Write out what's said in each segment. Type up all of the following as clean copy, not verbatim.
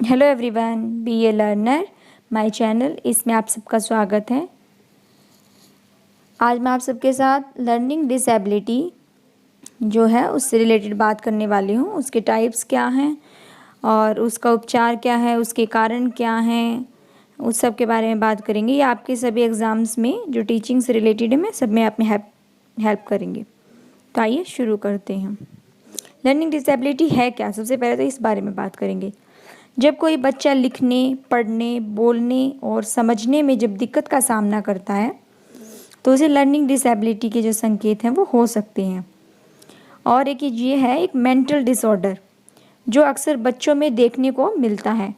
Hello everyone, be a learner my channel, इसमें आप सबका स्वागत है। आज मैं आप सबके साथ लर्निंग डिसेबिलिटी जो है उससे रिलेटेड बात करने वाली हूँ। उसके टाइप्स क्या हैं और उसका उपचार क्या है, उसके कारण क्या हैं, उस सब के बारे में बात करेंगे। ये आपके सभी एग्ज़ाम्स में जो टीचिंग से रिलेटेड है, मैं सब में आपने हेल्प करेंगे। तो आइए शुरू करते हैं। लर्निंग डिसेबिलिटी है क्या, सबसे पहले तो इस बारे में बात करेंगे। जब कोई बच्चा लिखने, पढ़ने, बोलने और समझने में जब दिक्कत का सामना करता है तो उसे लर्निंग डिसेबिलिटी के जो संकेत हैं वो हो सकते हैं। और एक ये है एक मेंटल डिसऑर्डर जो अक्सर बच्चों में देखने को मिलता है।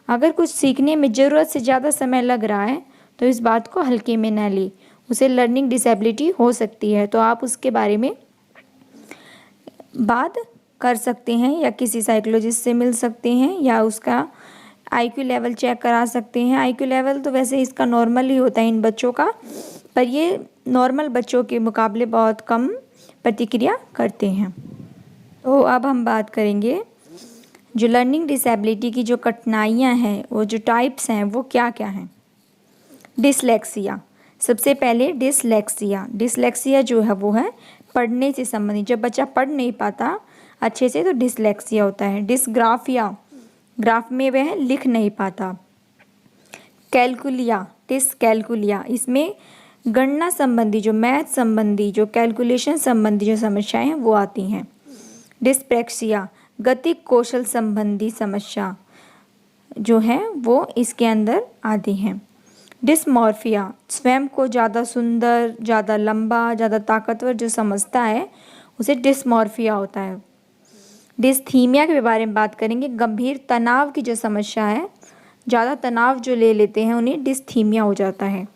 अगर कुछ सीखने में ज़रूरत से ज़्यादा समय लग रहा है तो इस बात को हल्के में न ले, उसे लर्निंग डिसेबिलिटी हो सकती है। तो आप उसके बारे में बात कर सकते हैं या किसी साइकोलॉजिस्ट से मिल सकते हैं या उसका आईक्यू लेवल चेक करा सकते हैं। आईक्यू लेवल तो वैसे इसका नॉर्मल ही होता है इन बच्चों का, पर ये नॉर्मल बच्चों के मुकाबले बहुत कम प्रतिक्रिया करते हैं। तो अब हम बात करेंगे जो लर्निंग डिसेबिलिटी की जो कठिनाइयाँ हैं, वो जो टाइप्स हैं वो क्या क्या हैं। डिसलेक्सिया, सबसे पहले डिसलेक्सिया जो है वो है पढ़ने से संबंधित। जब बच्चा पढ़ नहीं पाता अच्छे से तो डिसलेक्सिया होता है। डिसग्राफिया, ग्राफ में वह लिख नहीं पाता। डिसकैलकुलिया, इसमें गणना संबंधी, जो मैथ संबंधी, जो कैलकुलेशन संबंधी जो समस्याएं हैं वो आती हैं। डिस्प्रैक्सिया, गतिक कौशल संबंधी समस्या जो है वो इसके अंदर आती हैं। डिस्मॉर्फिया, स्वयं को ज़्यादा सुंदर, ज़्यादा लंबा, ज़्यादा ताकतवर जो समझता है उसे डिस्मॉर्फिया होता है। डिस्थीमिया के बारे में बात करेंगे। गंभीर तनाव की जो समस्या है, ज़्यादा तनाव जो ले लेते हैं उन्हें डिस्थीमिया हो जाता है।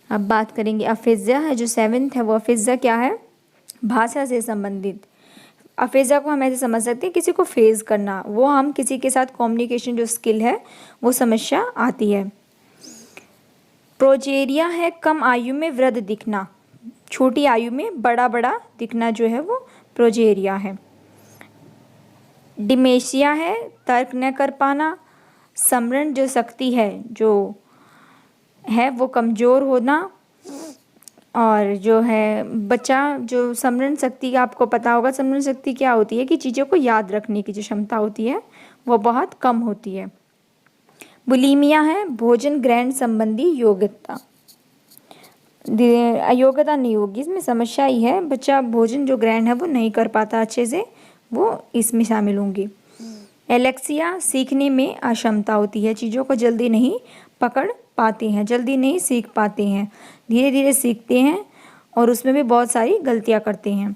अब बात करेंगे अफेज़िया है, जो 7th है वो अफेज़िया क्या है, भाषा से संबंधित। अफेज़िया को हम ऐसे समझ सकते हैं किसी को फेज़ करना, वो हम किसी के साथ कम्युनिकेशन जो स्किल है वो समस्या आती है। प्रोजेरिया है, कम आयु में वृद्ध दिखना, छोटी आयु में बड़ा बड़ा दिखना जो है वो प्रोजेरिया है। डिमेंशिया है, तर्क न कर पाना, स्मरण जो शक्ति है जो है वो कमज़ोर होना। और जो है बच्चा जो स्मरण शक्ति, आपको पता होगा स्मरण शक्ति क्या होती है कि चीज़ों को याद रखने की जो क्षमता होती है वो बहुत कम होती है। बुलीमिया है, भोजन ग्रहण संबंधी योग्यता, अयोग्यता नहीं होगी इसमें, समस्या ही है, बच्चा भोजन जो ग्रहण है वो नहीं कर पाता अच्छे से, वो इसमें शामिल होंगी। एलेक्सिया, सीखने में अक्षमता होती है, चीज़ों को जल्दी नहीं पकड़ पाते हैं, जल्दी नहीं सीख पाते हैं, धीरे धीरे सीखते हैं और उसमें भी बहुत सारी गलतियां करते हैं।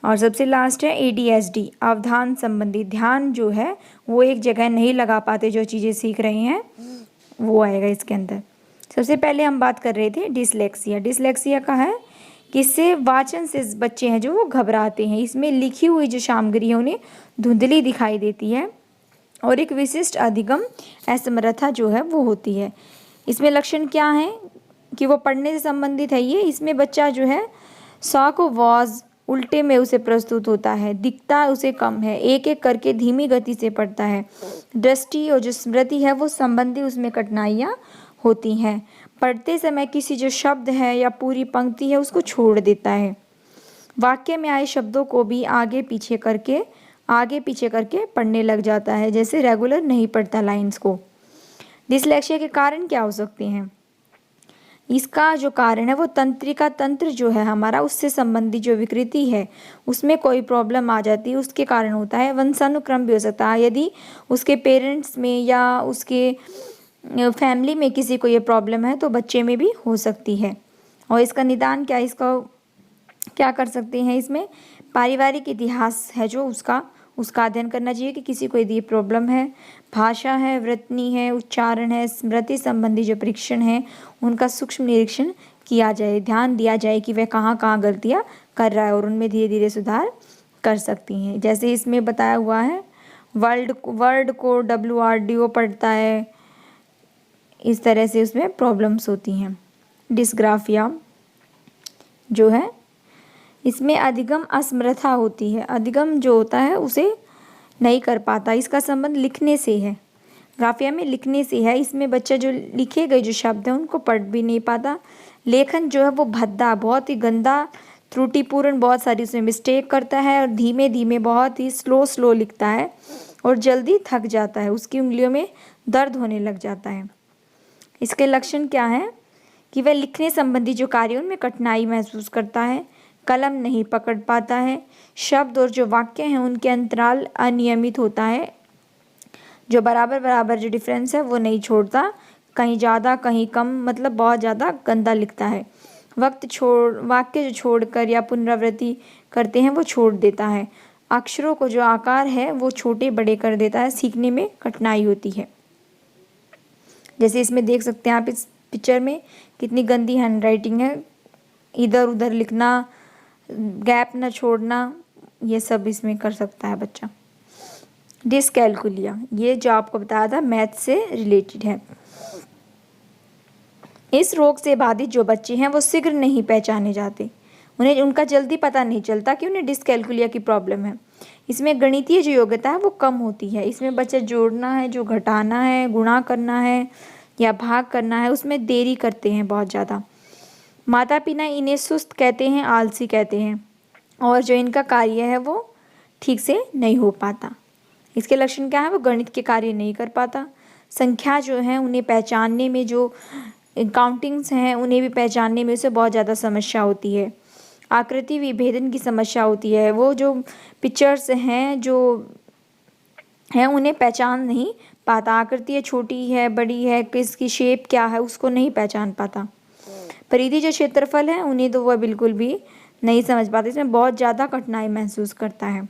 और सबसे लास्ट है ADHD, अवधान संबंधी, ध्यान जो है वो एक जगह नहीं लगा पाते, जो चीज़ें सीख रहे हैं वो आएगा इसके अंदर। सबसे पहले हम बात कर रहे थे डिसलेक्सिया। डिसलेक्सिया का है कि इससे वाचन से बच्चे हैं जो वो घबराते हैं, इसमें लिखी हुई जो सामग्री है उन्हें धुंधली दिखाई देती है और एक विशिष्ट अधिगम असमर्थता जो है वो होती है। इसमें लक्षण क्या है कि वो पढ़ने से संबंधित है ये, इसमें बच्चा जो है शॉक वॉज उल्टे में उसे प्रस्तुत होता है, दिखता उसे कम है, एक एक करके धीमी गति से पढ़ता है। दृष्टि और जो स्मृति है वो संबंधी उसमें कठिनाइयाँ होती हैं। पढ़ते समय किसी जो शब्द है या पूरी पंक्ति है उसको छोड़ देता है। वाक्य में आए शब्दों को भी आगे पीछे करके पढ़ने लग जाता है, जैसे रेगुलर नहीं पढ़ता लाइंस को। डिसलेक्सिया के कारण क्या हो सकते हैं, इसका जो कारण है वो तंत्रिका तंत्र जो है हमारा, उससे संबंधित जो विकृति है उसमें कोई प्रॉब्लम आ जाती है, उसके कारण होता है। वंशानुक्रम भी हो सकता है, यदि उसके पेरेंट्स में या उसके फैमिली में किसी को ये प्रॉब्लम है तो बच्चे में भी हो सकती है। और इसका निदान क्या, इसका क्या कर सकते हैं, इसमें पारिवारिक इतिहास है जो उसका अध्ययन करना चाहिए कि किसी को यदि प्रॉब्लम है। भाषा है, वृत्ति है, उच्चारण है, स्मृति संबंधी जो परीक्षण है उनका सूक्ष्म निरीक्षण किया जाए, ध्यान दिया जाए कि वह कहाँ कहाँ गलतियाँ कर रहा है और उनमें धीरे धीरे सुधार कर सकती हैं। जैसे इसमें बताया हुआ है वर्ड को WRDO पढ़ता है, इस तरह से उसमें प्रॉब्लम्स होती हैं। डिस्ग्राफिया जो है इसमें अधिगम असमर्था होती है, अधिगम जो होता है उसे नहीं कर पाता, इसका संबंध लिखने से है। ग्राफिया में लिखने से है, इसमें बच्चा जो लिखे गए जो शब्द हैं उनको पढ़ भी नहीं पाता। लेखन जो है वो भद्दा, बहुत ही गंदा, त्रुटिपूर्ण, बहुत सारी उसमें मिस्टेक करता है और धीमे धीमे बहुत ही स्लो लिखता है और जल्दी थक जाता है, उसकी उंगलियों में दर्द होने लग जाता है। इसके लक्षण क्या हैं कि वह लिखने संबंधी जो कार्य उनमें कठिनाई महसूस करता है, कलम नहीं पकड़ पाता है, शब्द और जो वाक्य हैं उनके अंतराल अनियमित होता है, जो बराबर जो डिफरेंस है वो नहीं छोड़ता, कहीं ज़्यादा कहीं कम, मतलब बहुत ज़्यादा गंदा लिखता है। वाक्य जो छोड़कर या पुनरावृत्ति करते हैं वो छोड़ देता है। अक्षरों को जो आकार है वो छोटे बड़े कर देता है, सीखने में कठिनाई होती है। जैसे इसमें देख सकते हैं आप इस पिक्चर में कितनी गंदी हैंडराइटिंग है, इधर उधर लिखना, गैप न छोड़ना, ये सब इसमें कर सकता है बच्चा। डिसकैलकुलिया, ये जो आपको बताया था मैथ से रिलेटेड है। इस रोग से बाधित जो बच्चे हैं वो शीघ्र नहीं पहचाने जाते, उन्हें उनका जल्दी पता नहीं चलता कि उन्हें डिसकैलकुलिया की प्रॉब्लम है। इसमें गणितीय जो योग्यता है वो कम होती है। इसमें बच्चा जोड़ना है, जो घटाना है, गुणा करना है या भाग करना है, उसमें देरी करते हैं बहुत ज़्यादा। माता पिता इन्हें सुस्त कहते हैं, आलसी कहते हैं, और जो इनका कार्य है वो ठीक से नहीं हो पाता। इसके लक्षण क्या है, वो गणित के कार्य नहीं कर पाता। संख्या जो है उन्हें पहचानने में, जो काउंटिंग्स हैं उन्हें भी पहचानने में उसे बहुत ज़्यादा समस्या होती है। आकृति विभेदन की समस्या होती है, वो जो पिक्चर्स हैं जो हैं उन्हें पहचान नहीं पाता, आकृति है छोटी है बड़ी है, किसकी शेप क्या है उसको नहीं पहचान पाता। परिधि जो क्षेत्रफल है उन्हें तो वह बिल्कुल भी नहीं समझ पाता, इसमें बहुत ज़्यादा कठिनाई महसूस करता है।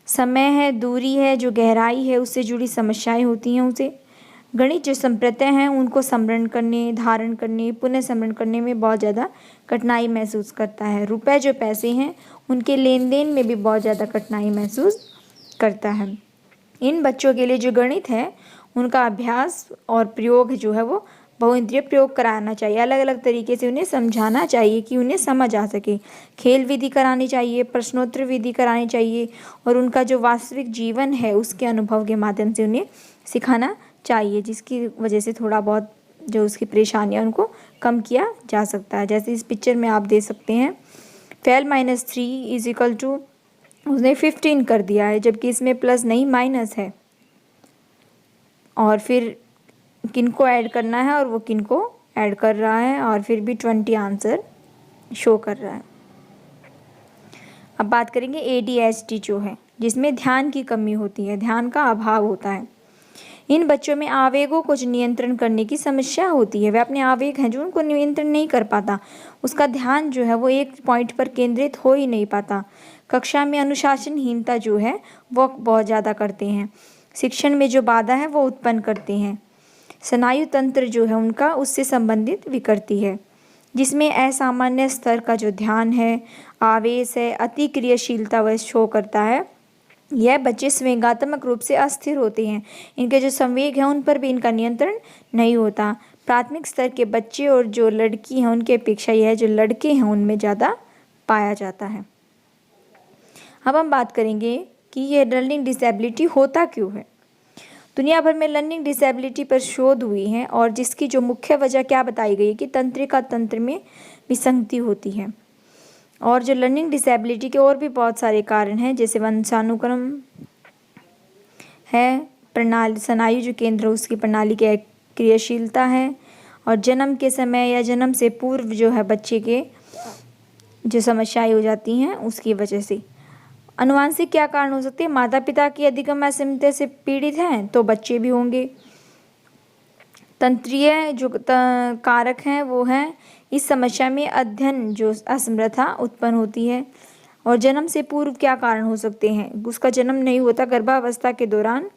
समय है, दूरी है, जो गहराई है उससे जुड़ी समस्याएं होती हैं उसे। गणित जो संप्रत्यय हैं उनको स्मरण करने, धारण करने, पुनः स्मरण करने में बहुत ज़्यादा कठिनाई महसूस करता है। रुपए जो पैसे हैं उनके लेन देन में भी बहुत ज़्यादा कठिनाई महसूस करता है। इन बच्चों के लिए जो गणित है उनका अभ्यास और प्रयोग जो है वो बहुइंद्रिय प्रयोग कराना चाहिए, अलग अलग तरीके से उन्हें समझाना चाहिए कि उन्हें समझ आ सके। खेल विधि करानी चाहिए, प्रश्नोत्तर विधि करानी चाहिए, और उनका जो वास्तविक जीवन है उसके अनुभव के माध्यम से उन्हें सिखाना चाहिए, जिसकी वजह से थोड़ा बहुत जो उसकी परेशानियाँ उनको कम किया जा सकता है। जैसे इस पिक्चर में आप देख सकते हैं 12 - 3 = उसने 15 कर दिया है, जबकि इसमें प्लस नहीं माइनस है, और फिर किनको ऐड करना है और वो किनको ऐड कर रहा है, और फिर भी 20 आंसर शो कर रहा है। अब बात करेंगे ADHD जो है, जिसमें ध्यान की कमी होती है, ध्यान का अभाव होता है। इन बच्चों में आवेगों को नियंत्रण करने की समस्या होती है, वे अपने आवेग हैं जो उनको नियंत्रण नहीं कर पाता, उसका ध्यान जो है वो एक पॉइंट पर केंद्रित हो ही नहीं पाता। कक्षा में अनुशासनहीनता जो है वो बहुत ज़्यादा करते हैं, शिक्षण में जो बाधा है वो उत्पन्न करते हैं। स्नायु तंत्र जो है उनका उससे संबंधित विकृति है, जिसमें असामान्य स्तर का जो ध्यान है, आवेश है, अति क्रियाशीलता वह शो करता है। यह बच्चे संवेगात्मक रूप से अस्थिर होते हैं, इनके जो संवेग हैं उन पर भी इनका नियंत्रण नहीं होता। प्राथमिक स्तर के बच्चे और जो लड़की हैं उनकी अपेक्षा यह जो लड़के हैं उनमें ज़्यादा पाया जाता है। अब हम बात करेंगे कि यह लर्निंग डिसेबिलिटी होता क्यों है। दुनिया भर में लर्निंग डिसेबिलिटी पर शोध हुई है, और जिसकी जो मुख्य वजह क्या बताई गई है कि तंत्रिका तंत्र में विसंगति होती है। और जो लर्निंग डिसेबिलिटी के और भी बहुत सारे कारण हैं, जैसे वंशानुक्रम है, प्रणाली स्नायु जो केंद्र उसकी प्रणाली की क्रियाशीलता है, और जन्म के समय या जन्म से पूर्व जो है बच्चे के जो समस्याएं हो जाती हैं उसकी वजह से। अनुवांशिक क्या कारण हो सकते हैं, माता पिता की अधिगम असमता से पीड़ित हैं तो बच्चे भी होंगे। तंत्रीय जो कारक हैं वो हैं, इस समस्या में अध्ययन जो असमर्था उत्पन्न होती है। और जन्म से पूर्व क्या कारण हो सकते हैं, उसका जन्म नहीं होता, गर्भावस्था के दौरान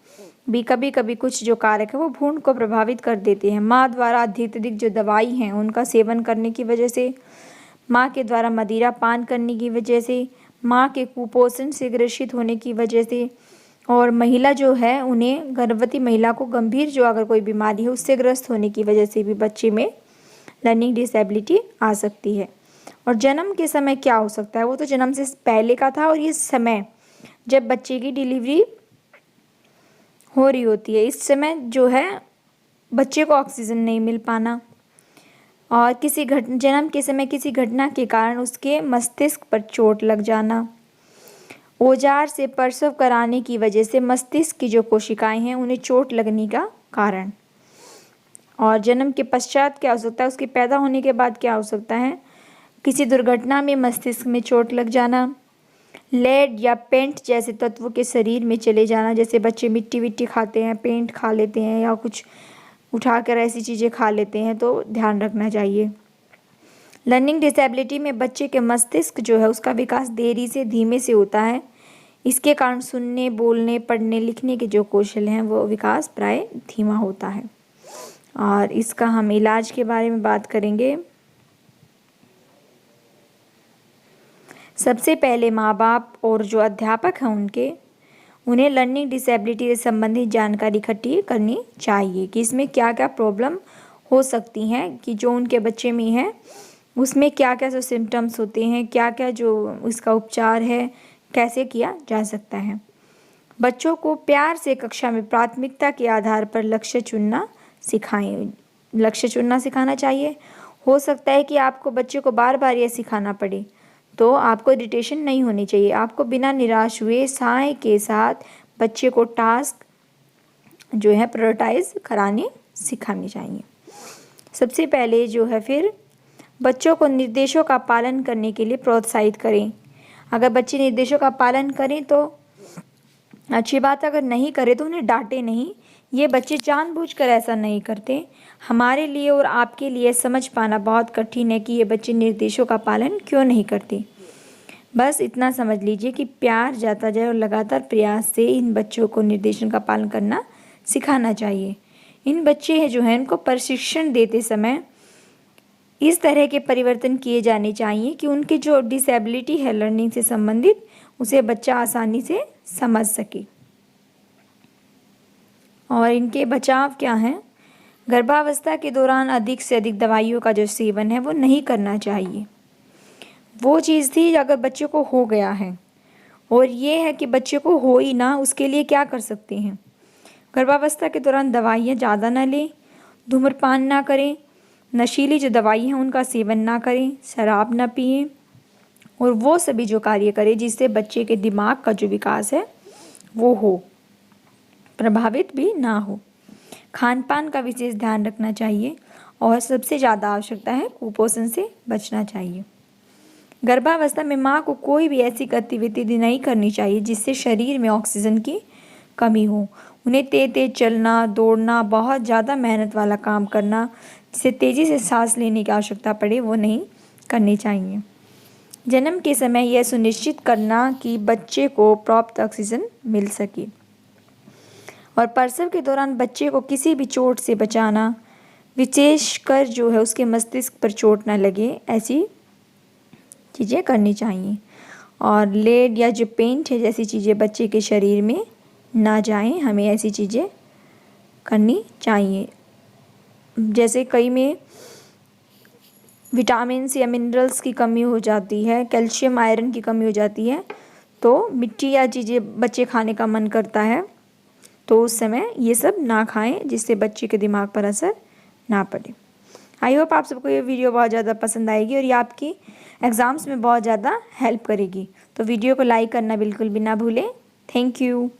भी कभी कभी कुछ जो कारक है वो भ्रूण को प्रभावित कर देते हैं। माँ द्वारा अत्यधिक जो दवाई हैं उनका सेवन करने की वजह से, माँ के द्वारा मदिरा पान करने की वजह से, माँ के कुपोषण से ग्रसित होने की वजह से, और महिला जो है उन्हें गर्भवती महिला को गंभीर जो अगर कोई बीमारी है उससे ग्रस्त होने की वजह से भी बच्चे में लर्निंग डिसेबिलिटी आ सकती है। और जन्म के समय क्या हो सकता है, वो तो जन्म से पहले का था, और ये समय जब बच्चे की डिलीवरी हो रही होती है। इस समय जो है बच्चे को ऑक्सीजन नहीं मिल पाना और जन्म के समय किसी घटना के कारण उसके मस्तिष्क पर चोट लग जाना, औजार से प्रसव कराने की वजह से मस्तिष्क की जो कोशिकाएं हैं उन्हें चोट लगने का कारण, और जन्म के पश्चात क्या हो सकता है, उसके पैदा होने के बाद क्या हो सकता है, किसी दुर्घटना में मस्तिष्क में चोट लग जाना, लेड या पेंट जैसे तत्वों के शरीर में चले जाना, जैसे बच्चे मिट्टी विट्टी खाते हैं, पेंट खा लेते हैं या कुछ उठाकर ऐसी चीज़ें खा लेते हैं, तो ध्यान रखना चाहिए। लर्निंग डिसेबिलिटी में बच्चे के मस्तिष्क जो है उसका विकास देरी से धीमे से होता है। इसके कारण सुनने, बोलने, पढ़ने, लिखने के जो कौशल हैं वो विकास प्राय धीमा होता है। और इसका हम इलाज के बारे में बात करेंगे। सबसे पहले माँ बाप और जो अध्यापक हैं उन्हें लर्निंग डिसेबिलिटी से संबंधित जानकारी इकट्ठी करनी चाहिए कि इसमें क्या क्या प्रॉब्लम हो सकती हैं, कि जो उनके बच्चे में है उसमें क्या क्या जो सिम्टम्स होते हैं, क्या क्या जो इसका उपचार है, कैसे किया जा सकता है। बच्चों को प्यार से कक्षा में प्राथमिकता के आधार पर लक्ष्य चुनना सिखाना चाहिए। हो सकता है कि आपको बच्चे को बार बार यह सिखाना पड़े, तो आपको इरिटेशन नहीं होनी चाहिए। आपको बिना निराश हुए साय के साथ बच्चे को टास्क जो है प्रायोरिटाइज सिखाने चाहिए। सबसे पहले जो है फिर बच्चों को निर्देशों का पालन करने के लिए प्रोत्साहित करें। अगर बच्चे निर्देशों का पालन करें तो अच्छी बात, अगर नहीं करे तो उन्हें डांटे नहीं। ये बच्चे जानबूझकर ऐसा नहीं करते। हमारे लिए और आपके लिए समझ पाना बहुत कठिन है कि ये बच्चे निर्देशों का पालन क्यों नहीं करते। बस इतना समझ लीजिए कि प्यार जाता जाए और लगातार प्रयास से इन बच्चों को निर्देशन का पालन करना सिखाना चाहिए। इन बच्चे जो हैं उनको प्रशिक्षण देते समय इस तरह के परिवर्तन किए जाने चाहिए कि उनकी जो डिसेबिलिटी है लर्निंग से संबंधित उसे बच्चा आसानी से समझ सके। और इनके बचाव क्या हैं? गर्भावस्था के दौरान अधिक से अधिक दवाइयों का जो सेवन है वो नहीं करना चाहिए। वो चीज़ थी अगर बच्चे को हो गया है, और ये है कि बच्चे को हो ही ना, उसके लिए क्या कर सकते हैं। गर्भावस्था के दौरान दवाइयाँ ज़्यादा ना लें, धूम्रपान ना करें, नशीली जो दवाई हैं उनका सेवन ना करें, शराब ना पिएं, और वो सभी जो कार्य करें जिससे बच्चे के दिमाग का जो विकास है वो हो, प्रभावित भी ना हो। खान पान का विशेष ध्यान रखना चाहिए और सबसे ज़्यादा आवश्यकता है कुपोषण से बचना चाहिए। गर्भावस्था में माँ को कोई भी ऐसी गतिविधि नहीं करनी चाहिए जिससे शरीर में ऑक्सीजन की कमी हो। उन्हें तेज चलना, दौड़ना, बहुत ज़्यादा मेहनत वाला काम करना जिससे तेज़ी से सांस लेने की आवश्यकता पड़े वो नहीं करनी चाहिए। जन्म के समय यह सुनिश्चित करना कि बच्चे को पर्याप्त ऑक्सीजन मिल सके, और प्रसव के दौरान बच्चे को किसी भी चोट से बचाना, विशेषकर जो है उसके मस्तिष्क पर चोट ना लगे, ऐसी चीज़ें करनी चाहिए। और लेड या जो पेंट है जैसी चीज़ें बच्चे के शरीर में ना जाएं, हमें ऐसी चीज़ें करनी चाहिए। जैसे कई में विटामिन्स या मिनरल्स की कमी हो जाती है, कैल्शियम आयरन की कमी हो जाती है, तो मिट्टी या चीज़ें बच्चे खाने का मन करता है, तो उस समय ये सब ना खाएं जिससे बच्चे के दिमाग पर असर ना पड़े। आई होप आप सबको ये वीडियो बहुत ज़्यादा पसंद आएगी और ये आपकी एग्ज़ाम्स में बहुत ज़्यादा हेल्प करेगी। तो वीडियो को लाइक करना बिल्कुल भी ना भूलें। Thank you.